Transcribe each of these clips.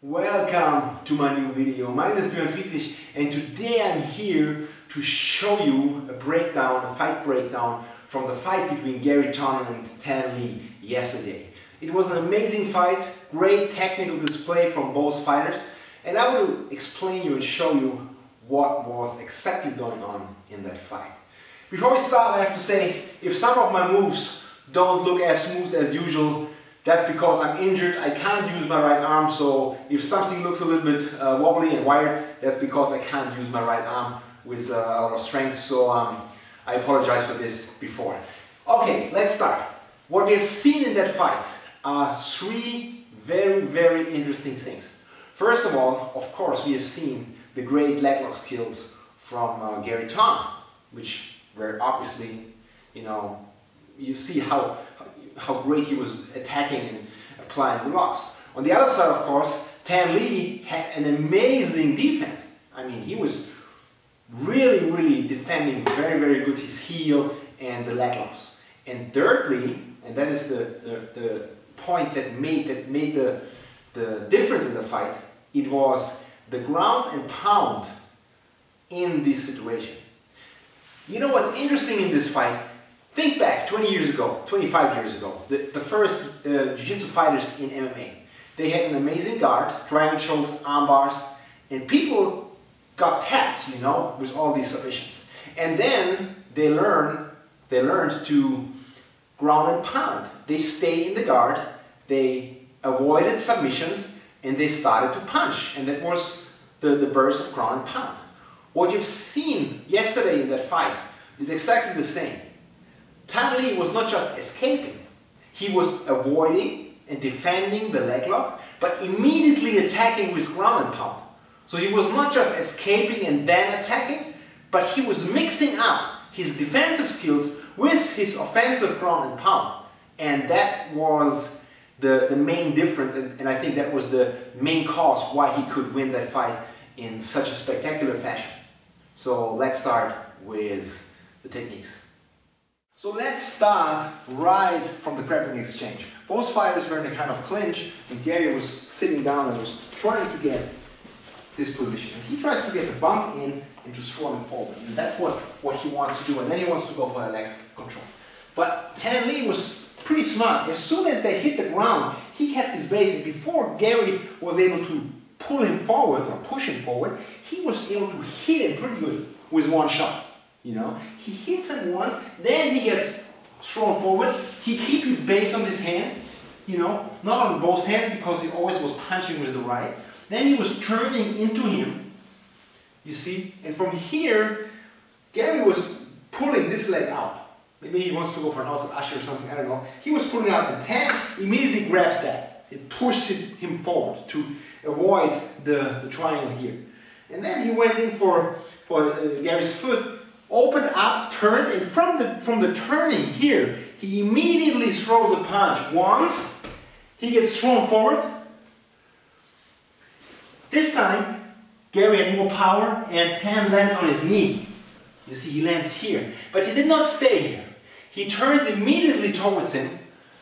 Welcome to my new video. My name is Björn Friedrich and today I'm here to show you a fight breakdown from the fight between Garry Tonon and Thanh yesterday. It was an amazing fight, great technical display from both fighters, and I will explain you and show you what was exactly going on in that fight. Before we start, I have to say, if some of my moves don't look as smooth as usual, that's because I'm injured. I can't use my right arm, so if something looks a little bit wobbly and wired, that's because I can't use my right arm with a lot of strength, so I apologize for this before. Okay, let's start. What we have seen in that fight are three very interesting things. First of all, of course, we have seen the great leg lock skills from Garry Tonon, which were obviously, you see how great he was attacking and applying the locks. On the other side, of course, Thanh had an amazing defense. I mean, he was really defending very good his heel and the leg locks. And thirdly, and that is the point that made the difference in the fight, it was the ground and pound in this situation. You know what's interesting in this fight? Think back 20 years ago, 25 years ago, the first jiu-jitsu fighters in MMA. They had an amazing guard, triangle chokes, arm bars, and people got tapped, with all these submissions. And then they learned to ground and pound. They stayed in the guard, they avoided submissions, and they started to punch. And that was the burst of ground and pound. What you've seen yesterday in that fight is exactly the same. Thanh was not just escaping, he was avoiding and defending the leg lock, but immediately attacking with ground and pound. So he was not just escaping and then attacking, but he was mixing up his defensive skills with his offensive ground and pound. And that was the main difference, and I think that was the main cause why he could win that fight in such a spectacular fashion. So let's start with the techniques. So let's start right from the grappling exchange. Both fighters were in a kind of clinch, and Garry was sitting down and was trying to get this position. And he tries to get the bump in and to throw him forward. And that's what he wants to do, and then he wants to go for a leg control. But Thanh was pretty smart. As soon as they hit the ground, he kept his base, and before Garry was able to pull him forward or push him forward, he was able to hit him pretty good with one shot. He hits him once, then he gets thrown forward. He keeps his base on his hand, not on both hands because he always was punching with the right. Then he was turning into him, you see, and from here, Garry was pulling this leg out. Maybe he wants to go for an outside usher or something, I don't know. He was pulling out, and Thanh immediately grabs that. It pushes him forward to avoid the triangle here. And then he went in for Garry's foot, opened up, turned, and from the turning here, he immediately throws a punch. Once, he gets thrown forward. This time, Garry had more power, and Thanh landed on his knee. You see, he lands here. But he did not stay here. He turns immediately towards him,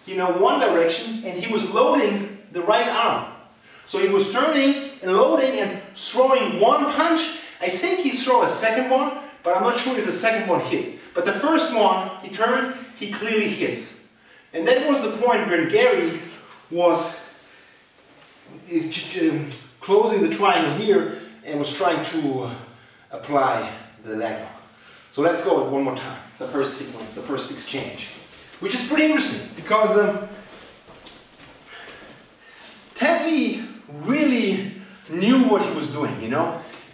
one direction, and he was loading the right arm. So he was turning and loading and throwing one punch. I think he threw a second one, but I'm not sure if the second one hit. But the first one, he turns, he clearly hits. And that was the point where Garry was closing the triangle here and was trying to apply the leg lock. So let's go one more time. The first sequence, the first exchange. Which is pretty interesting because Thanh really knew what he was doing,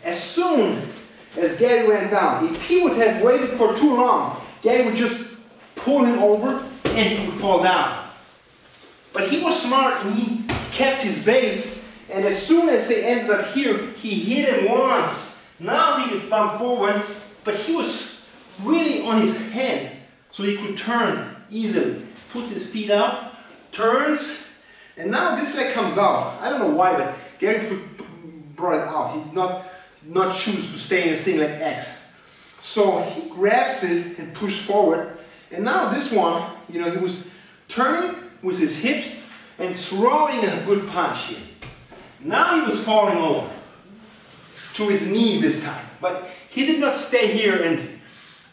As soon as Garry went down, if he would have waited for too long, Garry would just pull him over and he would fall down. But he was smart and he kept his base, and as soon as they ended up here, he hit him once. Now he gets bumped forward, but he was really on his head, so he could turn easily. Puts his feet out, turns, and now this leg comes out. I don't know why, but Garry brought it out. He did not choose to stay in a single leg X. So he grabs it and pushes forward. And now this one, he was turning with his hips and throwing a good punch here. Now he was falling over to his knee this time, but he did not stay here and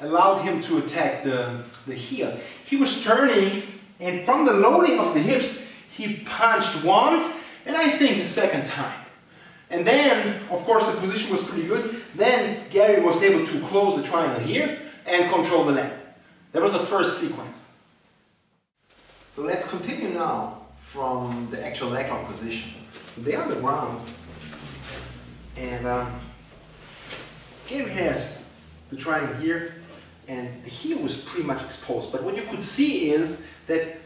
allowed him to attack the heel. He was turning, and from the loading of the hips, he punched once, and I think the second time. And then, of course, the position was pretty good. Then Garry was able to close the triangle here and control the leg. That was the first sequence. So let's continue now from the actual leg lock position. They're on the ground, and Garry has the triangle here, and the heel was pretty much exposed. But what you could see is that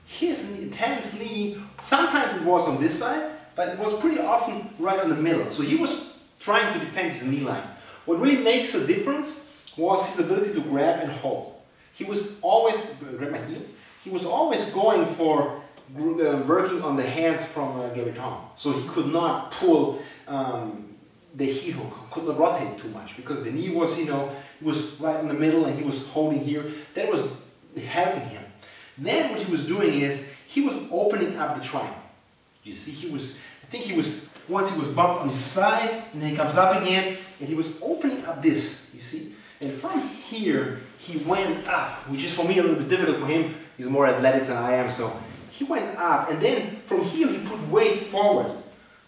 his intense knee, sometimes it was on this side, but it was pretty often right on the middle. So he was trying to defend his knee line. What really makes a difference was his ability to grab and hold. He was always, grab my heel, he was always going for working on the hands from Garry Tonon. So he could not pull the heel hook, could not rotate too much because the knee was, you know, it was right in the middle and he was holding here. That was helping him. Then what he was doing is he was opening up the triangle. You see, he was, I think he was, once he was bumped on his side, and then he comes up again, and he was opening up this, you see. And from here, he went up, which is for me a little bit difficult for him. He's more athletic than I am, so he went up, and then from here he put weight forward.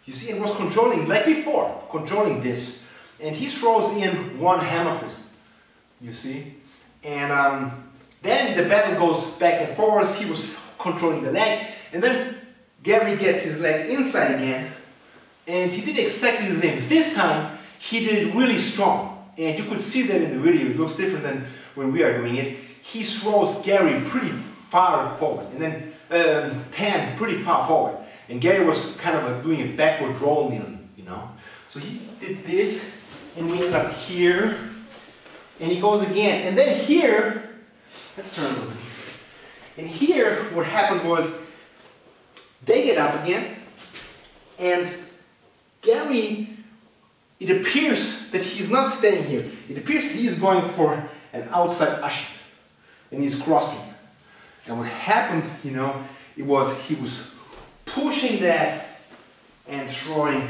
You see, and was controlling, like before, controlling this. And he throws in one hammer fist, you see. And then the battle goes back and forth. He was controlling the leg, and then Garry gets his leg inside again, and he did exactly the same. This time, he did it really strong, and you could see that in the video. It looks different than when we are doing it. He throws Garry pretty far forward, and then Thanh pretty far forward. And Garry was kind of doing a backward roll kneeling, you know. So he did this, and we end up here, and he goes again. And then here, let's turn a little bit. And here, what happened was, they get up again, and Garry, it appears that he's not staying here. It appears he is going for an outside ashi, and he's crossing. And what happened, you know, it was he was pushing that and throwing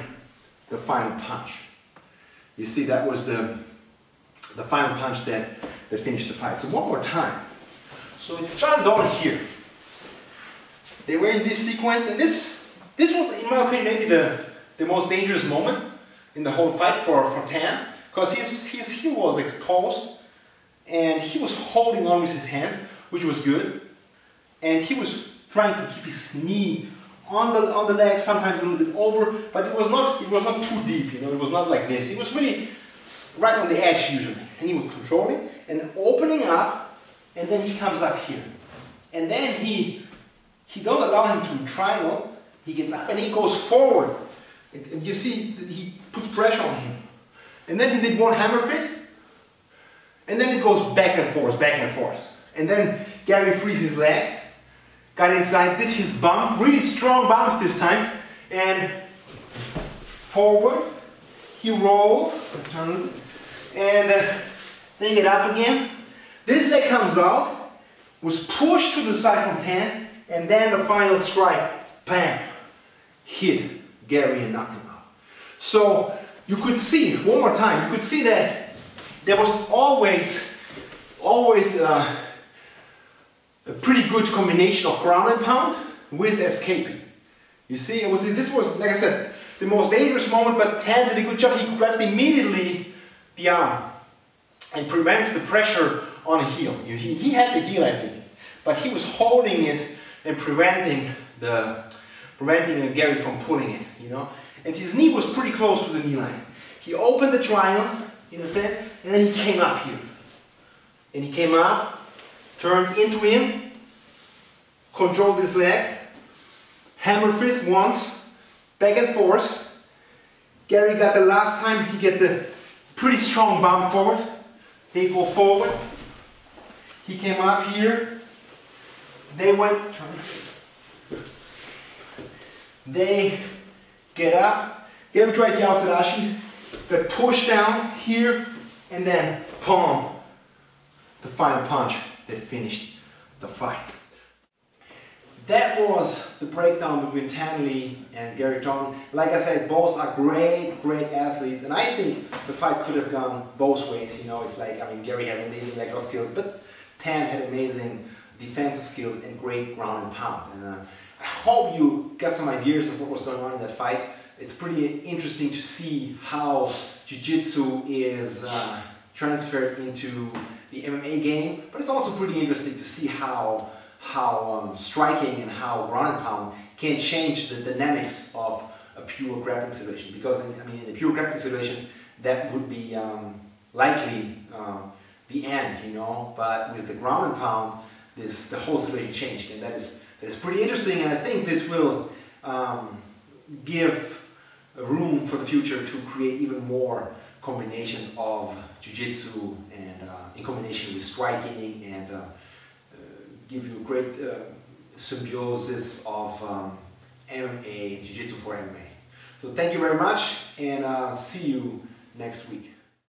the final punch. You see, that was the final punch that finished the fight. So one more time. So it started over here. They were in this sequence, and this was, in my opinion, maybe the most dangerous moment in the whole fight for Thanh, because his heel was exposed, and he was holding on with his hands, which was good, and he was trying to keep his knee on the leg, sometimes a little bit over, but it was not too deep, you know. It was not like this. It was really right on the edge usually, and he was controlling and opening up, and then he comes up here, and then he don't allow him to triangle. He gets up and he goes forward. And you see that he puts pressure on him. And then he did one hammer fist. And then it goes back and forth, back and forth. And then Garry frees his leg, got inside, did his bump, really strong bump this time. And forward, he rolled, and then get up again. This leg comes out, was pushed to the side from Thanh, and then the final strike, bam, hit Garry and knocked him out. So you could see, one more time, you could see that there was always a pretty good combination of ground and pound with escaping. You see, this was, like I said, the most dangerous moment, but Thanh did a good job. He grabs immediately the arm and prevents the pressure on the heel. He had the heel, I think, but he was holding it and preventing Garry from pulling it, you know. And his knee was pretty close to the knee line. He opened the triangle, you understand, and then he came up here. And he came up, turns into him, controlled his leg, hammer fist once, back and forth. Garry got the last time, he get the pretty strong bump forward. They go forward. He came up here. They went, they get up. Garry tried the outside ashi, got pushed down here, and then boom, the final punch that finished the fight. that was the breakdown between Thanh and Garry Tonon. Like I said, both are great athletes, and I think the fight could have gone both ways. You know, it's like, I mean, Garry has amazing leg lock skills, but Thanh had amazing defensive skills and great ground and pound. And I hope you got some ideas of what was going on in that fight. It's pretty interesting to see how Jiu-Jitsu is transferred into the MMA game, but it's also pretty interesting to see how striking and how ground and pound can change the dynamics of a pure grappling situation. Because in a pure grappling situation, that would be likely the end, you know. But with the ground and pound, the whole situation changed, and that is pretty interesting. And I think this will give room for the future to create even more combinations of Jiu-Jitsu and in combination with striking, and give you a great symbiosis of MMA, Jiu-Jitsu for MMA. So thank you very much, and see you next week.